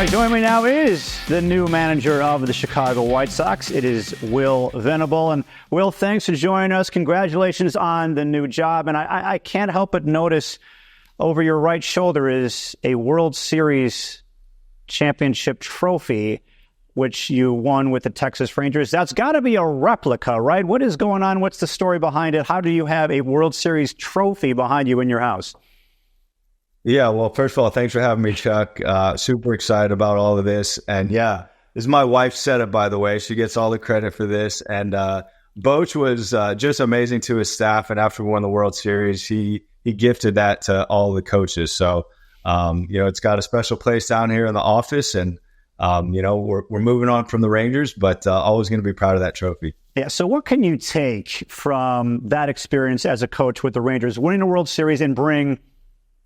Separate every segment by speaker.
Speaker 1: right, joining me now is the new manager of the Chicago White Sox. It is Will Venable. And Will, thanks for joining us. Congratulations on the new job. And I can't help but notice over your right shoulder is a World Series championship trophy, which you won with the Texas Rangers. That's got to be a replica, right? What is going on? What's the story behind it? How do you have a World Series trophy behind you in your house?
Speaker 2: Yeah, well, first of all, thanks for having me, Chuck. Super excited about all of this. And yeah, this is my wife's setup, by the way. She gets all the credit for this. And Bochy was just amazing to his staff. And after we won the World Series, he gifted that to all the coaches. So, it's got a special place down here in the office. And, we're moving on from the Rangers, but always going to be proud of that trophy.
Speaker 1: Yeah, so what can you take from that experience as a coach with the Rangers, winning a World Series, and bring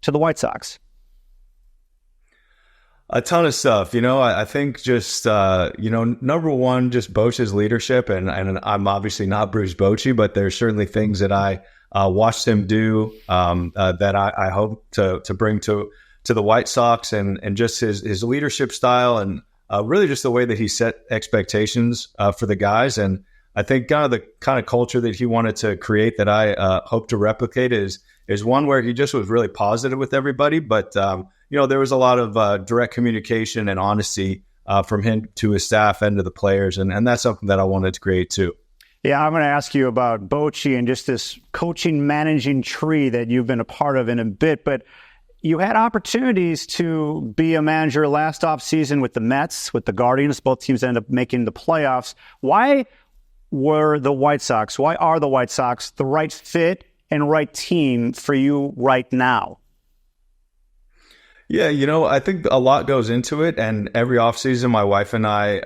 Speaker 1: to the White Sox?
Speaker 2: A ton of stuff. I think just, number one, just Bochy's leadership. And I'm obviously not Bruce Bochy, but there's certainly things that I watched him do that I hope to bring to the White Sox, and just his leadership style, and really just the way that he set expectations for the guys. And I think the kind of culture that he wanted to create that I hope to replicate is one where he just was really positive with everybody. But, there was a lot of direct communication and honesty from him to his staff and to the players. And that's something that I wanted to create too.
Speaker 1: Yeah, I'm going to ask you about Bochy and just this coaching, managing tree that you've been a part of in a bit. But you had opportunities to be a manager last offseason with the Mets, with the Guardians. Both teams ended up making the playoffs. Why are the White Sox the right fit and right team for you right now?
Speaker 2: Yeah, I think a lot goes into it. And every offseason, my wife and I,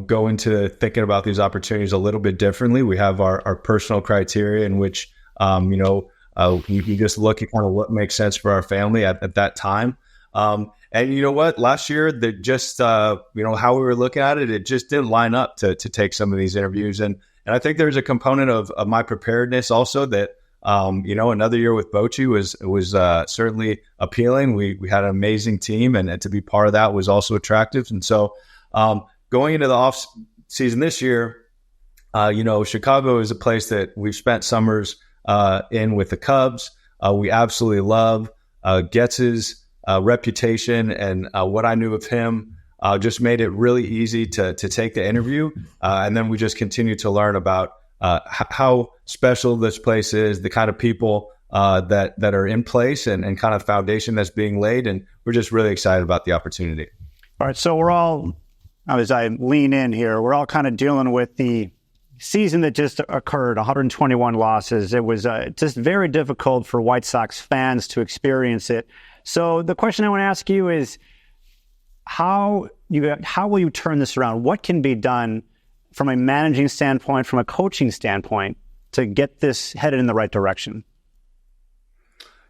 Speaker 2: go into thinking about these opportunities a little bit differently. We have our personal criteria in which, you just look at kind of what makes sense for our family at that time. And you know what? Last year, how we were looking at it, it just didn't line up to take some of these interviews. And I think there's a component of my preparedness also that, another year with Bochy was certainly appealing. We had an amazing team, and to be part of that was also attractive. And so going into the off season this year, Chicago is a place that we've spent summers in with the Cubs. We absolutely love. Getz's reputation and what I knew of him just made it really easy to take the interview. And then we just continue to learn about how special this place is, the kind of people that are in place, and kind of foundation that's being laid. And we're just really excited about the opportunity.
Speaker 1: All right. So we're all, as I lean in here, we're all kind of dealing with the season that just occurred, 121 losses. It was just very difficult for White Sox fans to experience it. So the question I want to ask you is, how will you turn this around? What can be done from a managing standpoint, from a coaching standpoint, to get this headed in the right direction?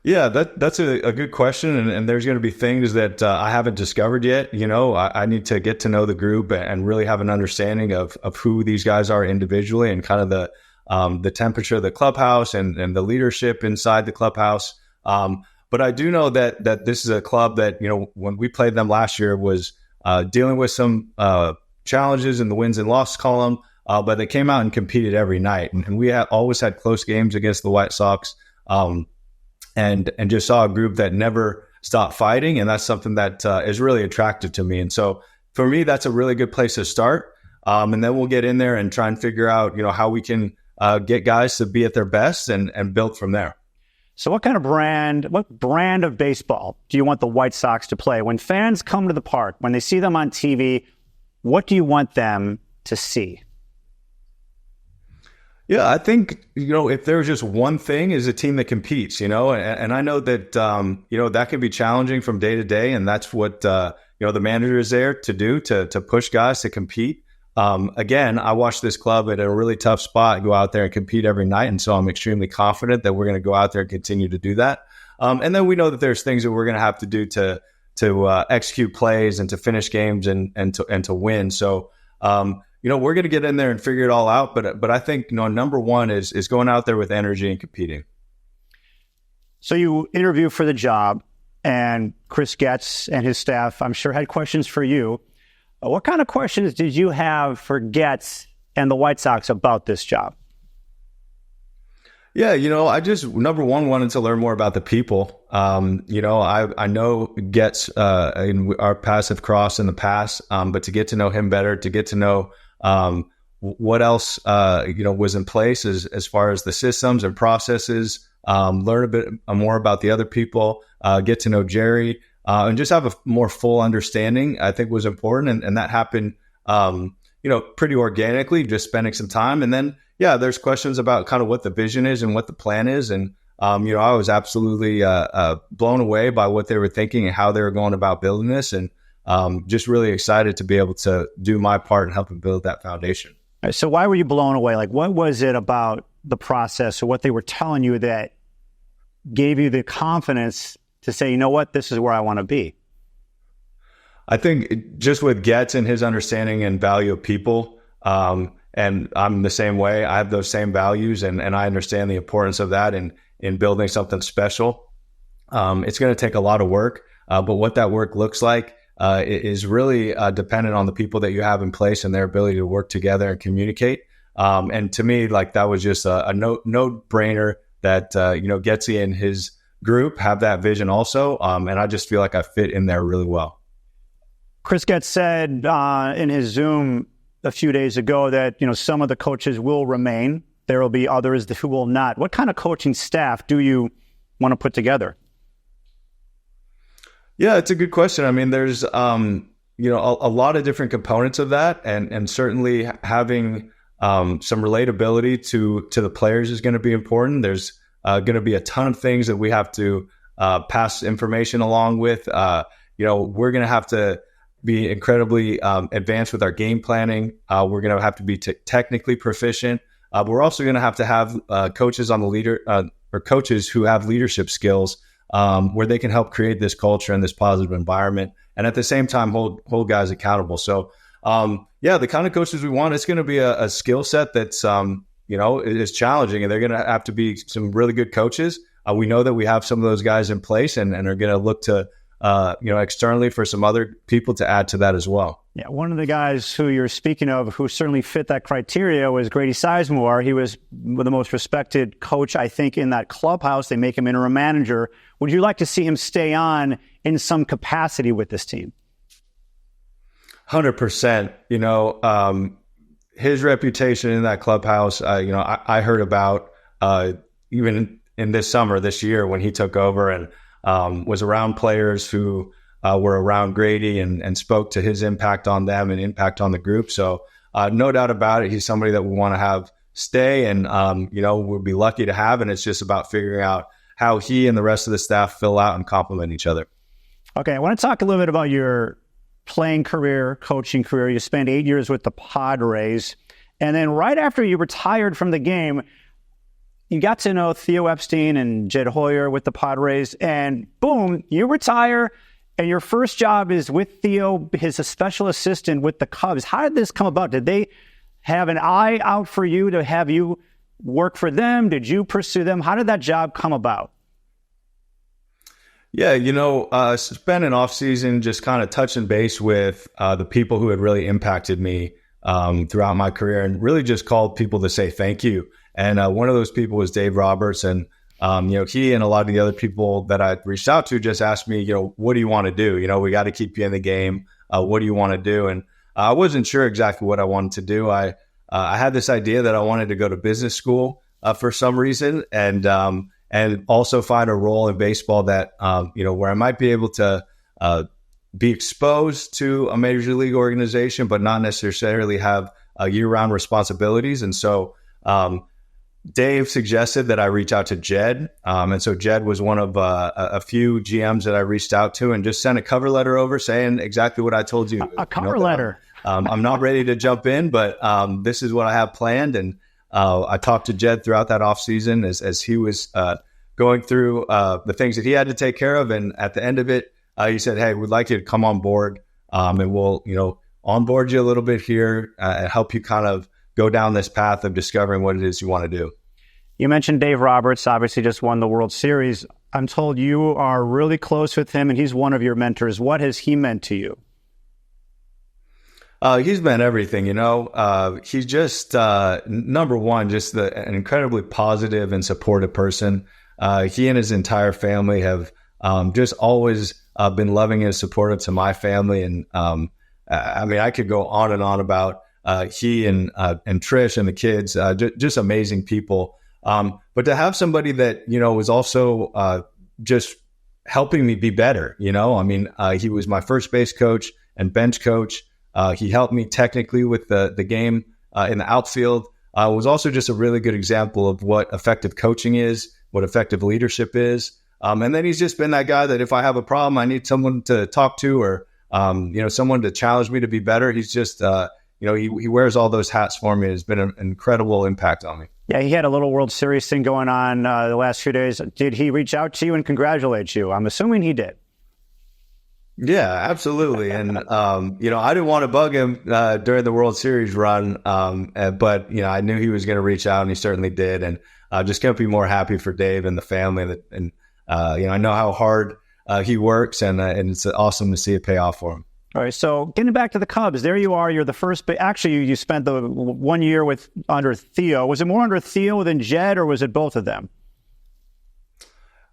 Speaker 2: Yeah, that's a good question. And there's going to be things that I haven't discovered yet. I need to get to know the group and really have an understanding of who these guys are individually, and kind of the temperature of the clubhouse and the leadership inside the clubhouse. But I do know that this is a club that, when we played them last year, was dealing with some challenges in the wins and loss column, but they came out and competed every night. And we always had close games against the White Sox. And just saw a group that never stopped fighting. And that's something that is really attractive to me. And so for me, that's a really good place to start. And then we'll get in there and try and figure out, how we can get guys to be at their best and build from there.
Speaker 1: So what brand of baseball do you want the White Sox to play? When fans come to the park, when they see them on TV, what do you want them to see?
Speaker 2: Yeah, I think, if there's just one thing, is a team that competes, and I know that, that can be challenging from day to day. And that's what, the manager is there to do, to push guys to compete. Again, I watched this club at a really tough spot go out there and compete every night. And so I'm extremely confident that we're going to go out there and continue to do that. And then we know that there's things that we're going to have to do to execute plays and to finish games and to win. So, we're going to get in there and figure it all out. But I think, number one is going out there with energy and competing.
Speaker 1: So you interview for the job. and Chris Getz and his staff, I'm sure, had questions for you. What kind of questions did you have for Getz and the White Sox about this job?
Speaker 2: Yeah, I just, number one, wanted to learn more about the people. I know Getz in our paths have crossed in the past, but to get to know him better, to get to know what else was in place as far as the systems and processes, learn a bit more about the other people, get to know Jerry, and just have a more full understanding, I think was important. And that happened, pretty organically, just spending some time. And then, yeah, there's questions about kind of what the vision is and what the plan is. And, I was absolutely blown away by what they were thinking and how they were going about building this. And just really excited to be able to do my part in helping build that foundation.
Speaker 1: So why were you blown away? Like, what was it about the process or what they were telling you that gave you the confidence to say, you know what, this is where I want to be?
Speaker 2: I think just with Getz and his understanding and value of people, and I'm the same way. I have those same values, and I understand the importance of that in building something special. It's going to take a lot of work, but what that work looks like is really dependent on the people that you have in place and their ability to work together and communicate. And to me, like, that was just a no-brainer that Getzy and his group have that vision also, and I just feel like I fit in there really well.
Speaker 1: Chris Getz said in his Zoom a few days ago that, some of the coaches will remain. There will be others who will not. What kind of coaching staff do you want to put together?
Speaker 2: Yeah, it's a good question. I mean, there's, a lot of different components of that, and certainly having some relatability to the players is going to be important. There's going to be a ton of things that we have to pass information along with. We're going to have to be incredibly advanced with our game planning. We're going to have to be technically proficient. But we're also going to have coaches on the or coaches who have leadership skills where they can help create this culture and this positive environment, and at the same time hold guys accountable. So, the kind of coaches we want, it's going to be a skill set that's is challenging, and they're going to have to be some really good coaches. We know that we have some of those guys in place, and are going to look to externally for some other people to add to that as well.
Speaker 1: Yeah, one of the guys who you're speaking of who certainly fit that criteria was Grady Sizemore. He was the most respected coach, I think, in that clubhouse. They make him interim manager. Would you like to see him stay on in some capacity with this team?
Speaker 2: 100%. His reputation in that clubhouse, I heard about even in this year when he took over and was around players who were around Grady and spoke to his impact on them and impact on the group. So no doubt about it, he's somebody that we want to have stay, and we'll be lucky to have. And it's just about figuring out how he and the rest of the staff fill out and complement each other.
Speaker 1: Okay, I want to talk a little bit about your playing career, coaching career. You spent 8 years with the Padres, and then right after you retired from the game, you got to know Theo Epstein and Jed Hoyer with the Padres, and boom, you retire, and your first job is with Theo, his special assistant with the Cubs. How did this come about? Did they have an eye out for you to have you work for them? Did you pursue them? How did that job come about?
Speaker 2: Yeah, spent an off season just kind of touching base with the people who had really impacted me throughout my career, and really just called people to say thank you. And one of those people was Dave Roberts, and he and a lot of the other people that I reached out to just asked me, what do you want to do? We got to keep you in the game. What do you want to do? And I wasn't sure exactly what I wanted to do. I had this idea that I wanted to go to business school for some reason, and also find a role in baseball that where I might be able to be exposed to a major league organization, but not necessarily have year-round responsibilities. And so Dave suggested that I reach out to Jed. And so Jed was one of a few GMs that I reached out to and just sent a cover letter over saying exactly what I told you.
Speaker 1: A cover letter.
Speaker 2: I'm not ready to jump in, but this is what I have planned. And I talked to Jed throughout that offseason as he was going through the things that he had to take care of. And at the end of it, he said, hey, we'd like you to come on board, and we'll, onboard you a little bit here and help you kind of go down this path of discovering what it is you want to do.
Speaker 1: You mentioned Dave Roberts, obviously just won the World Series. I'm told you are really close with him and he's one of your mentors. What has he meant to you?
Speaker 2: He's meant everything, he's just, number one, just an incredibly positive and supportive person. He and his entire family have just always been loving and supportive to my family. And I could go on and on about he and Trish and the kids, just amazing people. But to have somebody that, was also just helping me be better, he was my first base coach and bench coach. He helped me technically with the game in the outfield. Was also just a really good example of what effective coaching is, what effective leadership is. And then he's just been that guy that if I have a problem, I need someone to talk to or, someone to challenge me to be better. He's just, he wears all those hats for me. It's been an incredible impact on me.
Speaker 1: Yeah, he had a little World Series thing going on the last few days. Did he reach out to you and congratulate you? I'm assuming he did.
Speaker 2: Yeah, absolutely. And, I didn't want to bug him during the World Series run, but, I knew he was going to reach out and he certainly did. And just can't be more happy for Dave and the family. And I know how hard he works and it's awesome to see it pay off for him.
Speaker 1: All right, so getting back to the Cubs, there you are. You're the first. Actually, you spent the 1 year under Theo. Was it more under Theo than Jed, or was it both of them?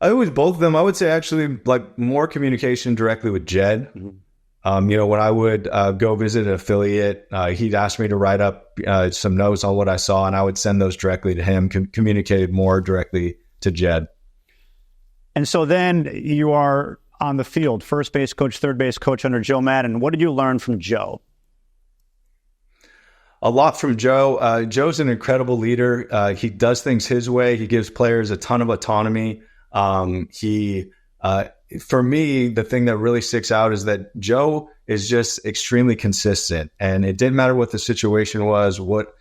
Speaker 2: It was both of them. I would say actually like more communication directly with Jed. Mm-hmm. When I would go visit an affiliate, he'd ask me to write up some notes on what I saw, and I would send those directly to him, communicated more directly to Jed.
Speaker 1: And so then you are on the field, first base coach, third base coach under Joe Maddon. What did you learn from Joe?
Speaker 2: A lot from Joe. Joe's an incredible leader. He does things his way. He gives players a ton of autonomy. For me, the thing that really sticks out is that Joe is just extremely consistent, and it didn't matter what the situation was, what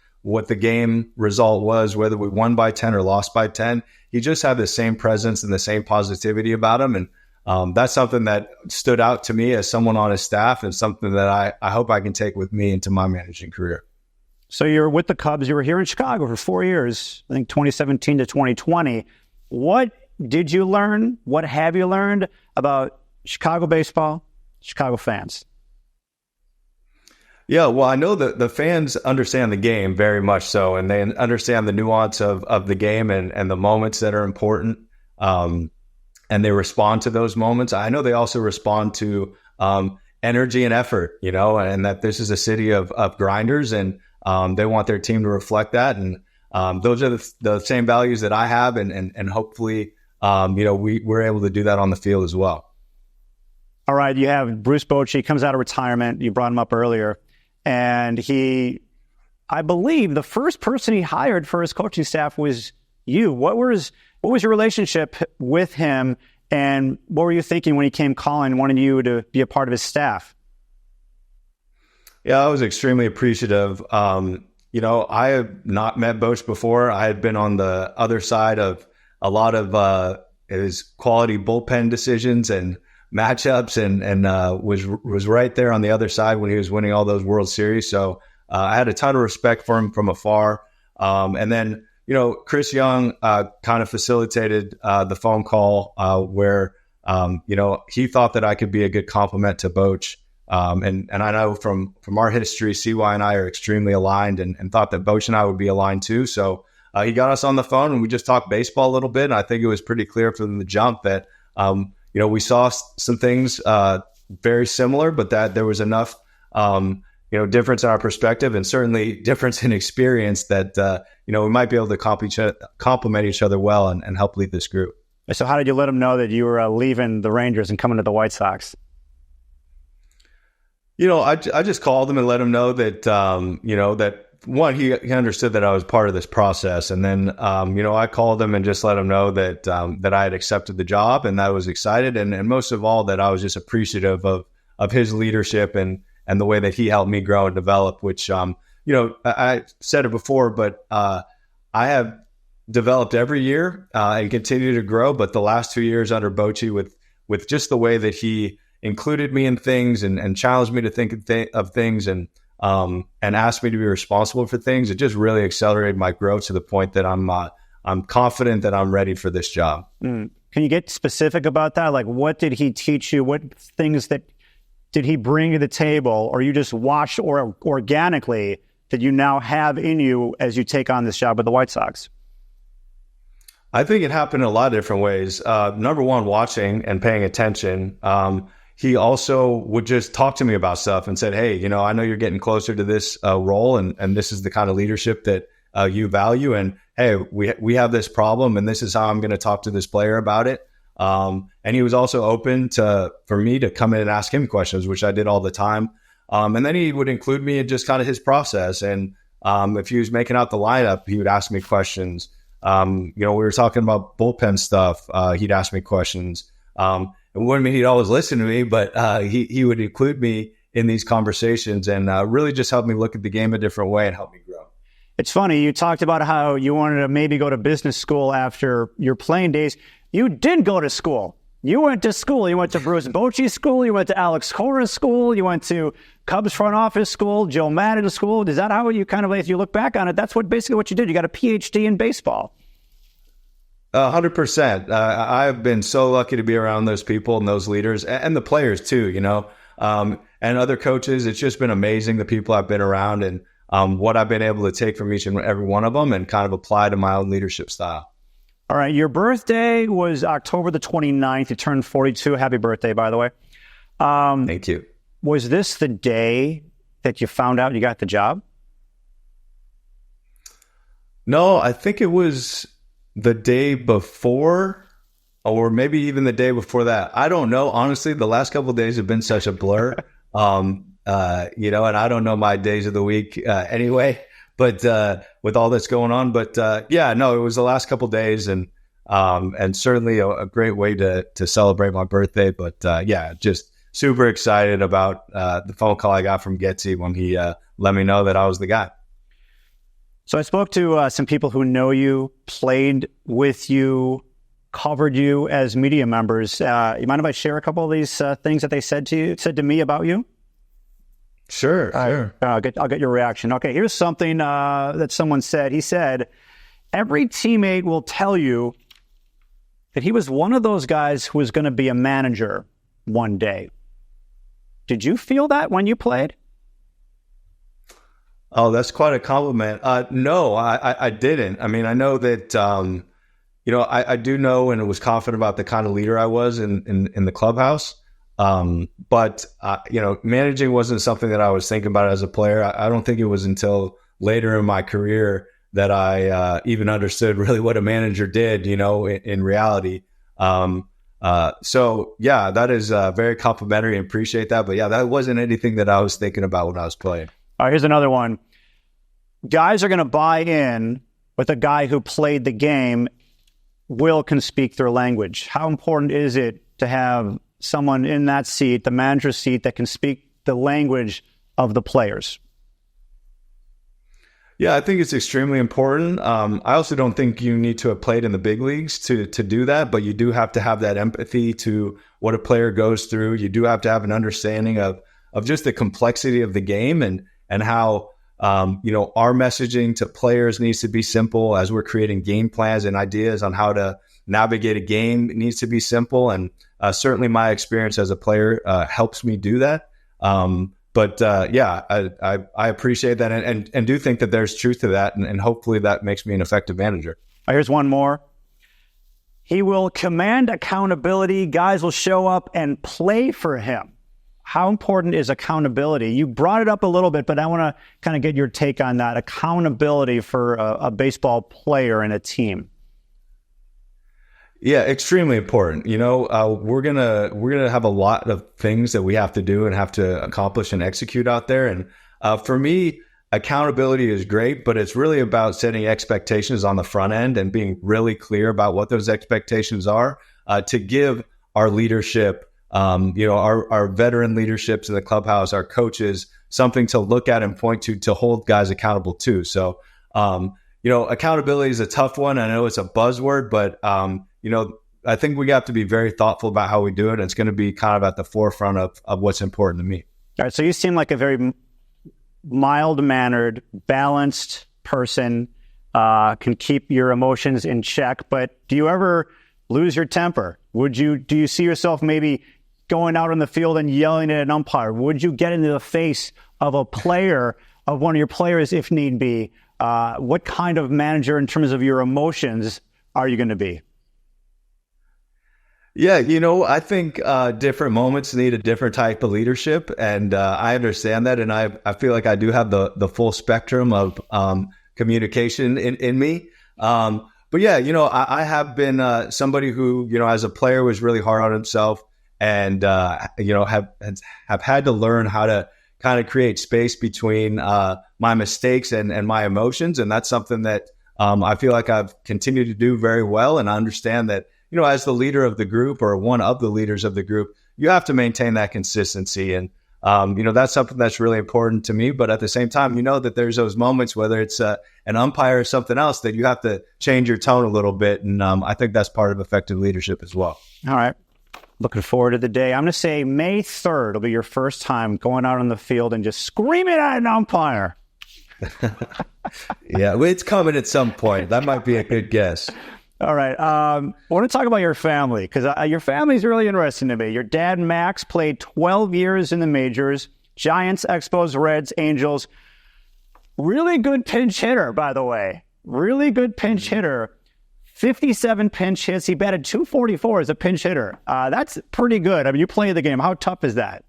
Speaker 2: the game result was, whether we won by 10 or lost by 10, he just had the same presence and the same positivity about him. And that's something that stood out to me as someone on his staff and something that I hope I can take with me into my managing career.
Speaker 1: So you're with the Cubs. You were here in Chicago for 4 years, I think 2017 to 2020. What did you learn? What have you learned about Chicago baseball, Chicago fans?
Speaker 2: Yeah, well, I know that the fans understand the game very much so, and they understand the nuance of the game and the moments that are important. And they respond to those moments. I know they also respond to energy and effort, and that this is a city of grinders, and they want their team to reflect that. And those are the same values that I have, and hopefully, we're able to do that on the field as well.
Speaker 1: All right, you have Bruce Bochy, comes out of retirement. You brought him up earlier. And I believe the first person he hired for his coaching staff was you. What was your relationship with him, and what were you thinking when he came calling, wanting you to be a part of his staff?
Speaker 2: Yeah, I was extremely appreciative. I have not met Boch before. I had been on the other side of a lot of his quality bullpen decisions and matchups, and was right there on the other side when he was winning all those World Series. So I had a ton of respect for him from afar. And then, Chris Young kind of facilitated the phone call where, he thought that I could be a good complement to Boch. And I know from our history, CY and I are extremely aligned and thought that Boch and I would be aligned too. So he got us on the phone and we just talked baseball a little bit. And I think it was pretty clear from the jump that, we saw some things very similar, but that there was enough, difference in our perspective and certainly difference in experience that, we might be able to complement each other well and help lead this group.
Speaker 1: So how did you let him know that you were leaving the Rangers and coming to the White Sox?
Speaker 2: I just called him and let him know that, that one, he understood that I was part of this process. And then, I called him and just let him know that, that I had accepted the job and that I was excited. And most of all, that I was just appreciative of his leadership and the way that he helped me grow and develop, which, I said it before, but, I have developed every year, and continue to grow. But the last 2 years under Bochy with just the way that he included me in things and challenged me to think of things and asked me to be responsible for things, it just really accelerated my growth to the point that I'm confident that I'm ready for this job.
Speaker 1: Can you get specific about that? Like, what did he teach you? What things that did he bring to the table, or you just watched or organically that you now have in you as you take on this job with the White Sox?
Speaker 2: I think it happened in a lot of different ways. Number one, watching and paying attention. He also would just talk to me about stuff and said, hey, I know you're getting closer to this role, and this is the kind of leadership that you value. And hey, we have this problem, and this is how I'm going to talk to this player about it. And he was also open for me to come in and ask him questions, which I did all the time. And then he would include me in just kind of his process. And if he was making out the lineup, he would ask me questions. We were talking about bullpen stuff. He'd ask me questions. It wouldn't mean he'd always listen to me, but he would include me in these conversations and really just help me look at the game a different way and help me grow.
Speaker 1: It's funny. You talked about how you wanted to maybe go to business school after your playing days. You did go to school. You went to school. You went to Bruce Bochy school. You went to Alex Cora's school. You went to Cubs front office school, Joe Maddon's school. Is that how you kind of, as you look back on it, that's basically what you did? You got a PhD in baseball.
Speaker 2: 100%. I've been so lucky to be around those people and those leaders and the players too, and other coaches. It's just been amazing, the people I've been around and what I've been able to take from each and every one of them and kind of apply to my own leadership style.
Speaker 1: All right. Your birthday was October the 29th. You turned 42. Happy birthday, by the way.
Speaker 2: Thank you.
Speaker 1: Was this the day that you found out you got the job?
Speaker 2: No, I think it was the day before, or maybe even the day before that. I don't know. Honestly, the last couple of days have been such a blur, and I don't know my days of the week anyway, but with all that's going on. But it was the last couple of days, and certainly a great way to celebrate my birthday. But just super excited about the phone call I got from Getzy when he let me know that I was the guy.
Speaker 1: So I spoke to some people who know you, played with you, covered you as media members. You mind if I share a couple of these things that they said to me about you?
Speaker 2: Sure.
Speaker 1: I'll get your reaction. Okay, here's something that someone said. He said, every teammate will tell you that he was one of those guys who was going to be a manager one day. Did you feel that when you played?
Speaker 2: Oh, that's quite a compliment. No, I didn't. I mean, I know that, I do know and was confident about the kind of leader I was in the clubhouse. But managing wasn't something that I was thinking about as a player. I don't think it was until later in my career that I even understood really what a manager did, in reality. That is very complimentary and appreciate that. But yeah, that wasn't anything that I was thinking about when I was playing.
Speaker 1: All right, here's another one. Guys are going to buy in with a guy who played the game. Will can speak their language. How important is it to have someone in that seat, the manager's seat, that can speak the language of the players?
Speaker 2: Yeah, I think it's extremely important. I also don't think you need to have played in the big leagues to do that, but you do have to have that empathy to what a player goes through. You do have to have an understanding of just the complexity of the game and how, our messaging to players needs to be simple as we're creating game plans and ideas on how to navigate a game. It needs to be simple. And certainly my experience as a player helps me do that. I appreciate that and do think that there's truth to that. And hopefully that makes me an effective manager.
Speaker 1: Here's one more. He will command accountability. Guys will show up and play for him. How important is accountability? You brought it up a little bit, but I want to kind of get your take on that. Accountability for a baseball player and a team.
Speaker 2: Yeah, extremely important. We're gonna have a lot of things that we have to do and have to accomplish and execute out there. And for me, accountability is great, but it's really about setting expectations on the front end and being really clear about what those expectations are to give our leadership, our veteran leaderships in the clubhouse, our coaches, something to look at and point to hold guys accountable to. So, accountability is a tough one. I know it's a buzzword, but I think we have to be very thoughtful about how we do it. And it's going to be kind of at the forefront of what's important to me. All
Speaker 1: right. So you seem like a very mild-mannered, balanced person, can keep your emotions in check. But do you ever lose your temper? Do you see yourself maybe going out on the field and yelling at an umpire? Would you get into the face of a player, of one of your players if need be? What kind of manager in terms of your emotions are you going to be?
Speaker 2: Yeah, I think different moments need a different type of leadership, and I understand that, and I feel like I do have the full spectrum of communication in me. But yeah, I have been somebody who, as a player was really hard on himself, and have had to learn how to kind of create space between my mistakes and my emotions, and that's something that I feel like I've continued to do very well, and I understand that. As the leader of the group or one of the leaders of the group, you have to maintain that consistency. And, that's something that's really important to me. But at the same time, that there's those moments, whether it's an umpire or something else, that you have to change your tone a little bit. And I think that's part of effective leadership as well.
Speaker 1: All right. Looking forward to the day. I'm going to say May 3rd will be your first time going out on the field and just screaming at an umpire.
Speaker 2: Yeah, it's coming at some point. That might be a good guess.
Speaker 1: All right. I want to talk about your family because your family is really interesting to me. Your dad, Max, played 12 years in the majors, Giants, Expos, Reds, Angels. Really good pinch hitter, by the way. Really good pinch hitter. 57 pinch hits. He batted .244 as a pinch hitter. That's pretty good. I mean, you play the game. How tough is that?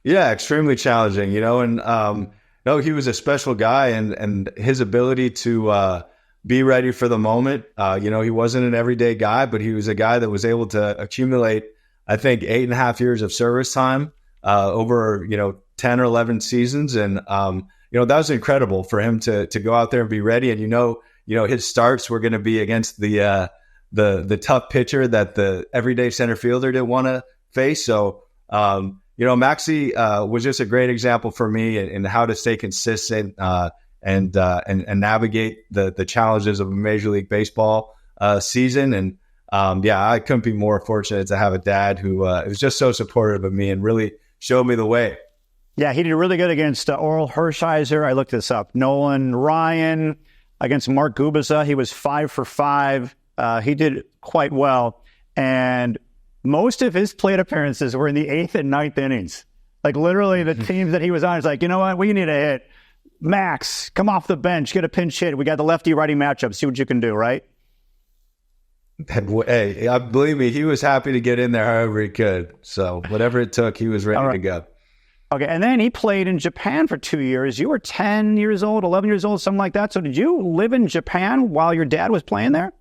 Speaker 2: Yeah, extremely challenging, and no, he was a special guy, and his ability to be ready for the moment. He wasn't an everyday guy, but he was a guy that was able to accumulate, I think, 8.5 years of service time over, 10 or 11 seasons. And, that was incredible for him to go out there and be ready. And, his starts were going to be against the tough pitcher that the everyday center fielder didn't want to face. So, Maxie was just a great example for me in how to stay consistent, and navigate the challenges of a Major League Baseball season. And I couldn't be more fortunate to have a dad who was just so supportive of me and really showed me the way.
Speaker 1: Yeah, he did really good against Oral Hershiser. I looked this up. Nolan Ryan against Mark Gubicza. He was 5 for 5. He did quite well. And most of his plate appearances were in the 8th and 9th innings. Like literally the teams that he was on, it's like, you know what, we need a hit. Max, come off the bench, get a pinch hit. We got the lefty-righty matchup. See what you can do, right?
Speaker 2: Hey, believe me, he was happy to get in there however he could. So whatever it took, he was ready to go.
Speaker 1: Okay, and then he played in Japan for 2 years. You were 10 years old, 11 years old, something like that. So did you live in Japan while your dad was playing there?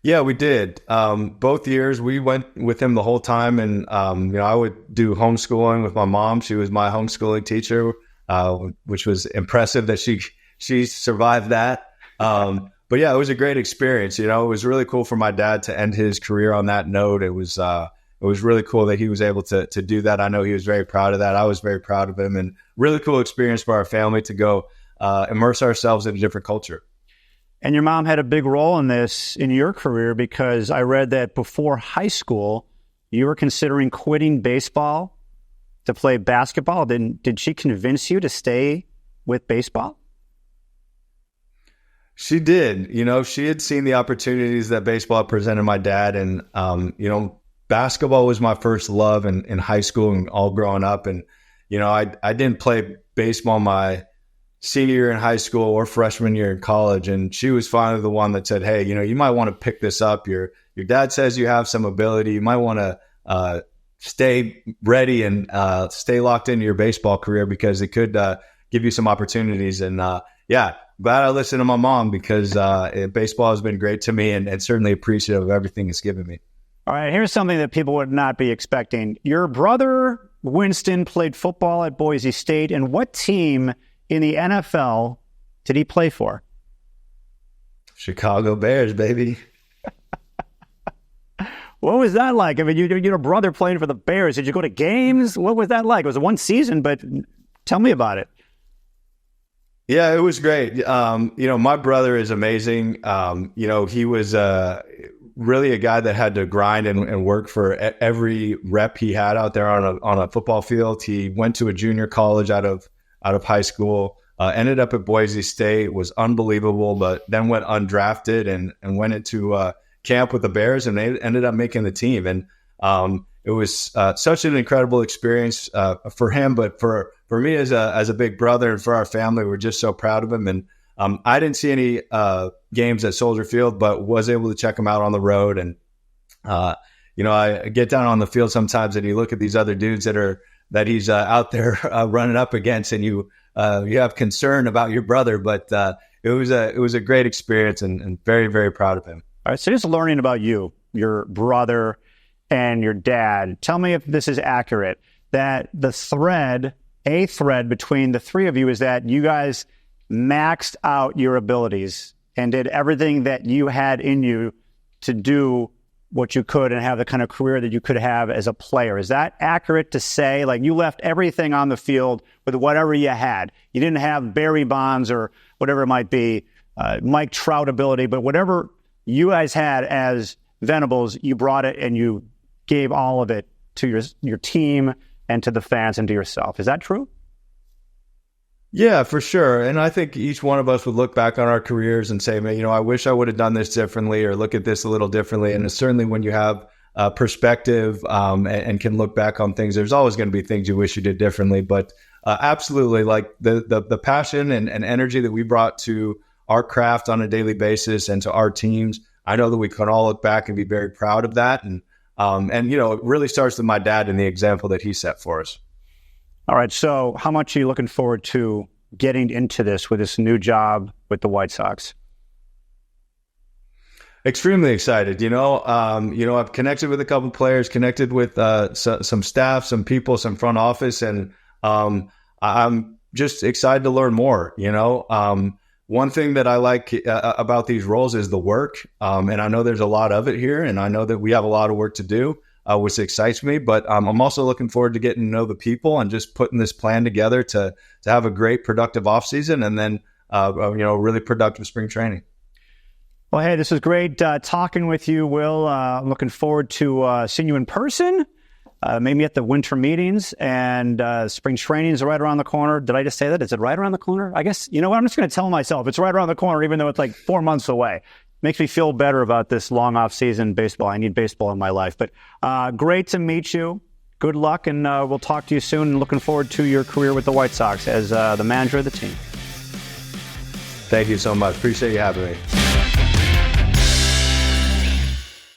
Speaker 2: Yeah, we did. Both years, we went with him the whole time. And, I would do homeschooling with my mom. She was my homeschooling teacher. Which was impressive that she survived that. But yeah, it was a great experience. It was really cool for my dad to end his career on that note. It was really cool that he was able to do that. I know he was very proud of that. I was very proud of him, and really cool experience for our family to go immerse ourselves in a different culture.
Speaker 1: And your mom had a big role in this in your career because I read that before high school, you were considering quitting baseball to play basketball. Did she convince you to stay with baseball?
Speaker 2: She did. She had seen the opportunities that baseball presented my dad. And, basketball was my first love in high school and all growing up. And, I didn't play baseball my senior year in high school or freshman year in college. And she was finally the one that said, hey, you might want to pick this up. Your dad says you have some ability. You might want to stay ready and stay locked into your baseball career because it could give you some opportunities. And glad I listened to my mom because baseball has been great to me and certainly appreciative of everything it's given me.
Speaker 1: All right, here's something that people would not be expecting. Your brother, Winston, played football at Boise State. And what team in the NFL did he play for?
Speaker 2: Chicago Bears, baby.
Speaker 1: What was that like? I mean, your brother playing for the Bears. Did you go to games? What was that like? It was one season, but tell me about it.
Speaker 2: Yeah, it was great. My brother is amazing. He was really a guy that had to grind and work for every rep he had out there on a football field. He went to a junior college out of high school. Ended up at Boise State, was unbelievable, but then went undrafted and went into camp with the Bears, and they ended up making the team. And it was such an incredible experience for him, but for me as a big brother and for our family, we're just so proud of him. And I didn't see any games at Soldier Field, but was able to check him out on the road. And I get down on the field sometimes, and you look at these other dudes that he's out there running up against, and you have concern about your brother. But it was a great experience, and very, very proud of him.
Speaker 1: All right, so just learning about you, your brother, and your dad. Tell me if this is accurate, that a thread between the three of you is that you guys maxed out your abilities and did everything that you had in you to do what you could and have the kind of career that you could have as a player. Is that accurate to say? Like, you left everything on the field with whatever you had. You didn't have Barry Bonds or whatever it might be, Mike Trout ability, but whatever you guys had as Venables, you brought it and you gave all of it to your team and to the fans and to yourself. Is that true?
Speaker 2: Yeah, for sure. And I think each one of us would look back on our careers and say, man, I wish I would have done this differently, or look at this a little differently. And certainly when you have perspective and can look back on things, there's always going to be things you wish you did differently. But absolutely, like the passion and energy that we brought to our craft on a daily basis and to our teams, I know that we can all look back and be very proud of that. And it really starts with my dad and the example that he set for us.
Speaker 1: All right. So how much are you looking forward to getting into this with this new job with the White Sox?
Speaker 2: Extremely excited. I've connected with a couple of players, connected with some staff, some people, some front office, and I'm just excited to learn more. One thing that I like about these roles is the work. And I know there's a lot of it here, and I know that we have a lot of work to do, which excites me. But I'm also looking forward to getting to know the people and just putting this plan together to have a great, productive offseason, and then, really productive spring training.
Speaker 1: Well, hey, this is great talking with you, Will. I'm looking forward to seeing you in person, maybe at the winter meetings, and spring training is right around the corner. Did I just say that? Is it right around the corner? I guess, you know what? I'm just going to tell myself it's right around the corner, even though it's like 4 months away. Makes me feel better about this long off-season baseball. I need baseball in my life. But great to meet you. Good luck, and we'll talk to you soon. And looking forward to your career with the White Sox as the manager of the team.
Speaker 2: Thank you so much. Appreciate you having me.